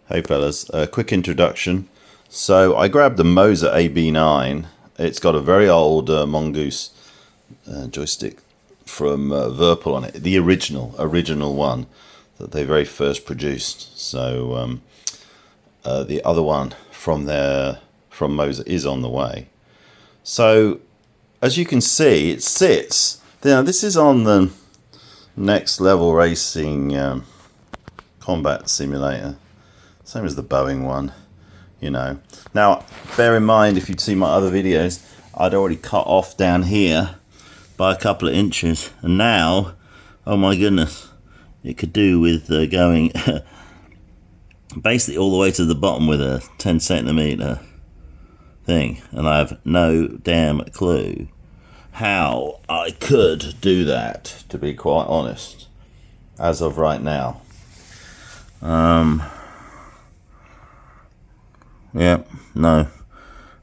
Hey fellas, a quick introduction. So I grabbed the Moza AB9. It's got a very old Mongoose joystick from Virpil on it, the original one that they very first produced. So the other one from Moza is on the way. So as you can see, it sits. Now this is on the Next Level Racing combat simulator. Same as the Boeing one, you know. Now, bear in mind, if you'd seen my other videos, I'd already cut off down here by a couple of inches. And now, oh my goodness, it could do with going basically all the way to the bottom with a 10 centimeter thing. And I have no damn clue how I could do that, to be quite honest, as of right now. Yeah, no,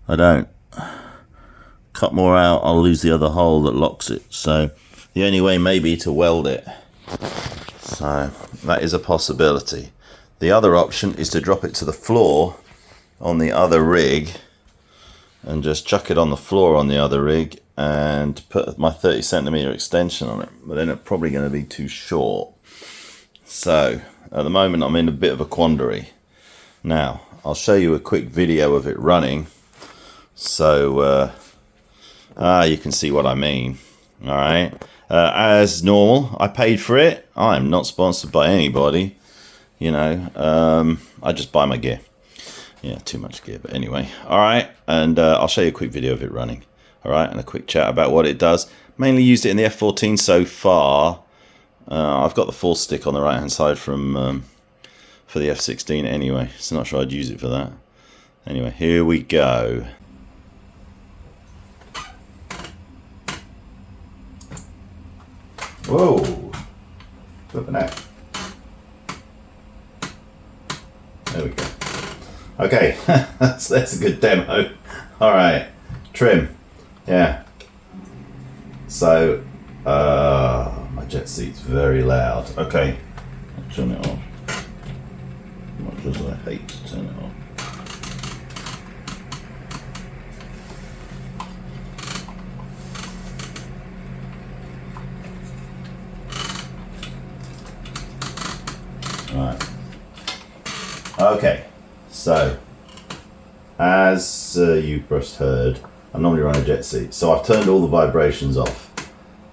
I don't. Cut more out, I'll lose the other hole that locks it. So the only way may be to weld it. So that is a possibility. The other option is to drop it to the floor on the other rig and just chuck it on the floor on the other rig and put my 30 centimeter extension on it. But then it's probably going to be too short. So at the moment I'm in a bit of a quandary. Now I'll show you a quick video of it running, so you can see what I mean. All right. As normal, I paid for it. I'm not sponsored by anybody. You know, I just buy my gear. Yeah, too much gear, but anyway. All right, and I'll show you a quick video of it running. All right, and a quick chat about what it does. Mainly used it in the F14 so far. I've got the full stick on the right-hand side from for the F16 anyway, so not sure I'd use it for that. Anyway, here we go. Whoa, flipping out. There we go. Okay, that's a good demo. All right, trim, yeah. So, my jet seat's very loud. Okay, I'll turn it off. Much as I hate to turn it off. Right. Okay. So, as you just heard, I normally run a jet seat. So I've turned all the vibrations off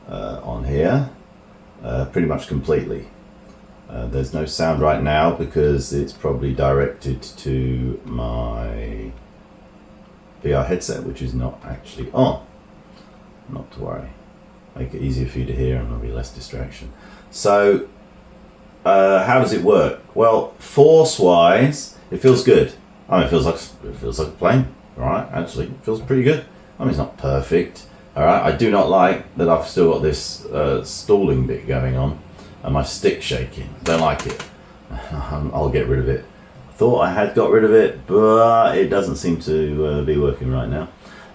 on here, pretty much completely. There's no sound right now because it's probably directed to my VR headset, which is not actually on. Not to worry. Make it easier for you to hear and there'll be less distraction. So, how does it work? Well, force-wise, it feels good. I mean, it feels like a plane. All right, actually, it feels pretty good. I mean, it's not perfect. All right, I do not like that I've still got this stalling bit going on. And my stick shaking. Don't like it. I'll get rid of it. Thought I had got rid of it, but it doesn't seem to be working right now.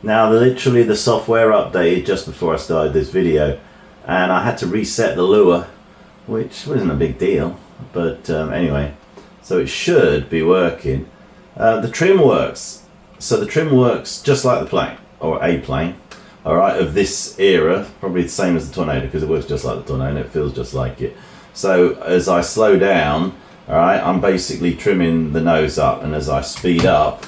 Now, literally the software updated just before I started this video, and I had to reset the lure, which wasn't a big deal. But anyway, so it should be working. The trim works. So the trim works just like the plane, or a plane. All right, of this era, probably the same as the Tornado because it works just like the Tornado, it feels just like it. So as I slow down, all right, I'm basically trimming the nose up, and as I speed up,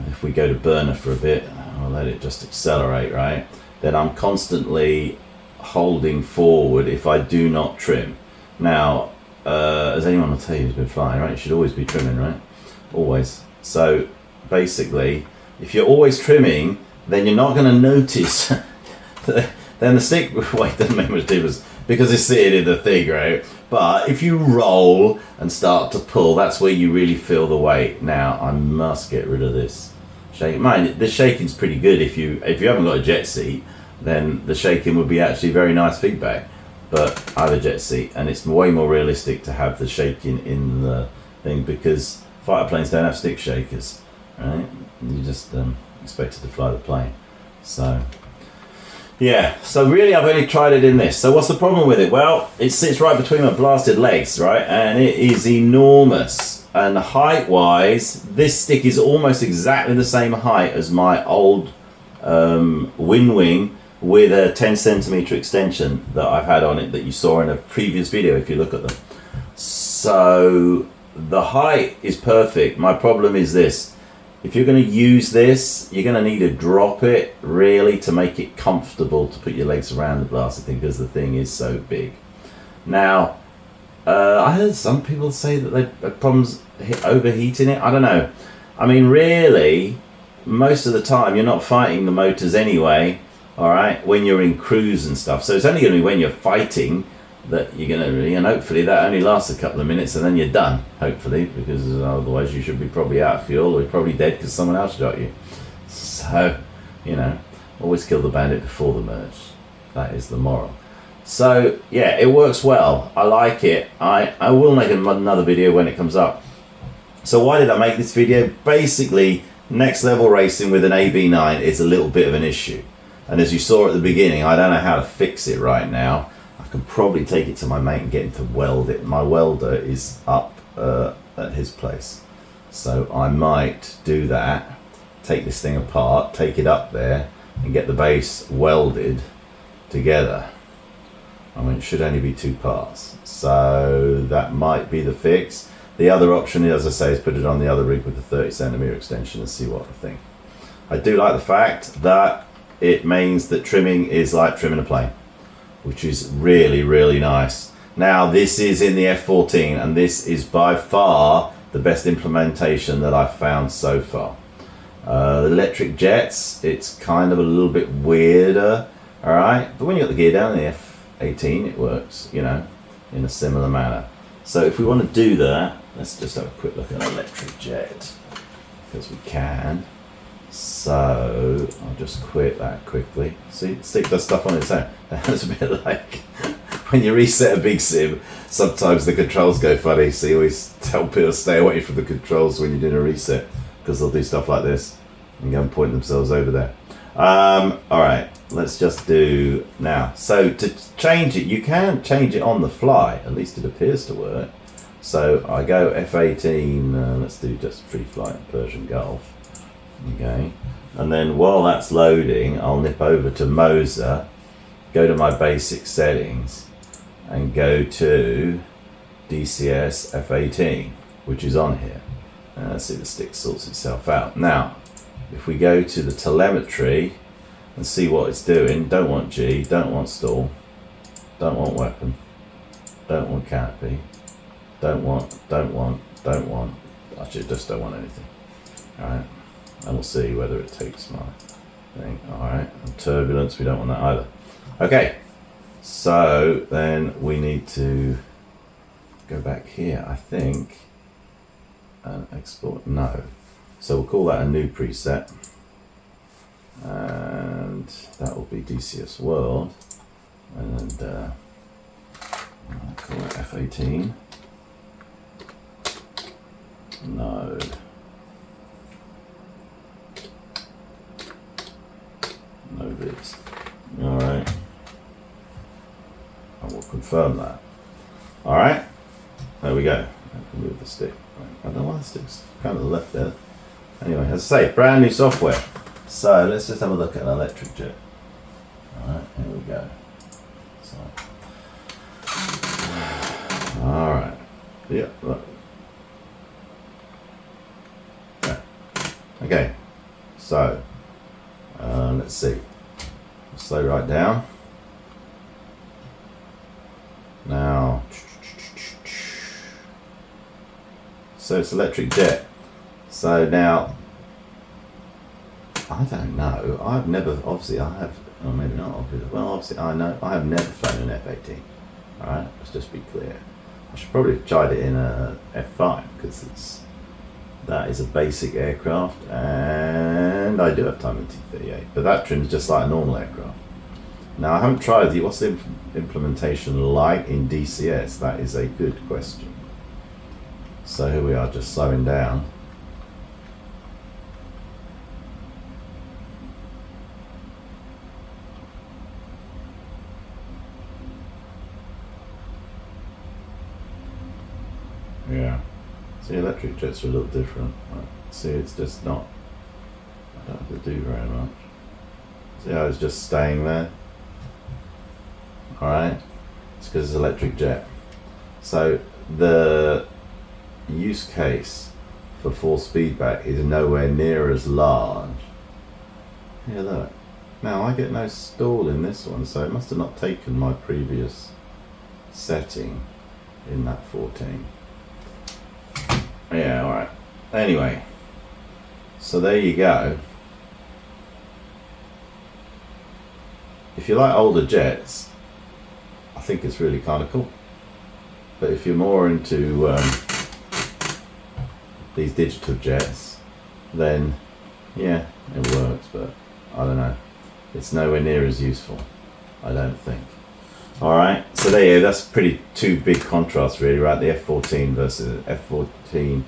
if we go to burner for a bit, I'll let it just accelerate, right? Then I'm constantly holding forward if I do not trim. Now, as anyone will tell you who's been flying, right, you should always be trimming, right? Always. So basically, if you're always trimming, then you're not going to notice. Then the stick weight doesn't make much difference because it's sitting in the thing, right? But if you roll and start to pull, that's where you really feel the weight. Now I must get rid of this shaking. Mind, the shaking's pretty good if you haven't got a jet seat. Then the shaking would be actually very nice feedback. But I have a jet seat, and it's way more realistic to have the shaking in the thing because fighter planes don't have stick shakers, right? You just expected to fly the plane. So yeah, so really I've only tried it in this. So what's the problem with it? Well, it sits right between my blasted legs, right? And it is enormous. and height wise, this stick is almost exactly the same height as my old Win Wing with a 10 centimeter extension that I've had on it that you saw in a previous video if you look at them. So the height is perfect. My problem is this: if you're going to use this, you're going to need to drop it really to make it comfortable to put your legs around the blasted thing, because the thing is so big. Now, I heard some people say that they have problems overheating it. I don't know. I mean, really, most of the time you're not fighting the motors anyway, all right, when you're in cruise and stuff. So it's only going to be when you're fighting that you're going to, and hopefully that only lasts a couple of minutes and then you're done, hopefully, because otherwise you should be probably out of fuel or you're probably dead because someone else shot you. So, you know, always kill the bandit before the merge. That is the moral. So yeah, it works well. I like it. I will make another video when it comes up. So why did I make this video? Basically, next level racing with an AB9 is a little bit of an issue. And as you saw at the beginning, I don't know how to fix it right now. I can probably take it to my mate and get him to weld it. My welder is up at his place. So I might do that, take this thing apart, take it up there and get the base welded together. I mean, it should only be 2 parts. So that might be the fix. The other option, as I say, is put it on the other rig with the 30 centimeter extension and see what I think. I do like the fact that it means that trimming is like trimming a plane, which is really, really nice. Now, this is in the F14, and this is by far the best implementation that I've found so far. The electric jets, it's kind of a little bit weirder, all right? But when you got the gear down in the F18, it works, you know, in a similar manner. So if we want to do that, let's just have a quick look at an electric jet, because we can. So I'll just quit that quickly. See, stick does stuff on its own. That's a bit like when you reset a big sim, sometimes the controls go funny. So you always tell people to stay away from the controls when you're doing a reset, because they'll do stuff like this and go and point themselves over there. All right, let's just do now. So to change it, you can change it on the fly. At least it appears to work. So I go F18, let's do just free flight Persian Gulf. Okay, and then while that's loading, I'll nip over to Moza, go to my basic settings and go to DCS F18, which is on here. Let's see, the stick sorts itself out. Now, if we go to the telemetry and see what it's doing, don't want G, don't want stall, don't want weapon, don't want canopy, don't want, actually just don't want anything. All right. And we'll see whether it takes my thing. Alright, and turbulence, we don't want that either. Okay, so then we need to go back here, I think, and export. No. So we'll call that a new preset. And that will be DCS World. And I'll call it F18. Node. No vids. Alright. I will confirm that. Alright. There we go. I can move the stick. I don't know why the stick's kind of left there. Anyway, as I say, brand new software. So let's just have a look at an electric jet. Alright, here we go. So. Alright. Yeah, look. Yeah. Okay. So let's see. Slow right down. Now, so it's electric jet. So now, I don't know. I've never, obviously I have, or maybe not obviously. Well, obviously I know. I have never flown an F18. All right, let's just be clear. I should probably have tried it in a F5 because that is a basic aircraft, and I do have time in T38, but that trim's just like a normal aircraft. Now I haven't tried the, what's the implementation like in DCS? That is a good question. So here we are, just slowing down. Yeah, See, electric jets are a little different. Right. See, it's just not, I don't have to do very much. See how it's just staying there? Alright, it's because it's electric jet. So the use case for force feedback is nowhere near as large. Here, look. Now I get no stall in this one, so it must have not taken my previous setting in that 14. Yeah, alright. Anyway, so there you go. If you like older jets, I think it's really kind of cool. But if you're more into these digital jets, then yeah, it works, but I don't know. It's nowhere near as useful, I don't think. Alright, so there you go, that's pretty two big contrasts really, right? The F-14 versus F-14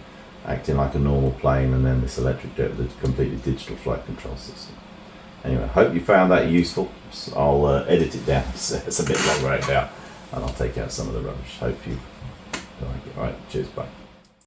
acting like a normal plane, and then this electric jet with a completely digital flight control system. Anyway, hope you found that useful. I'll edit it down, so it's a bit long right now, and I'll take out some of the rubbish. Hope you like it. Alright, cheers, bye.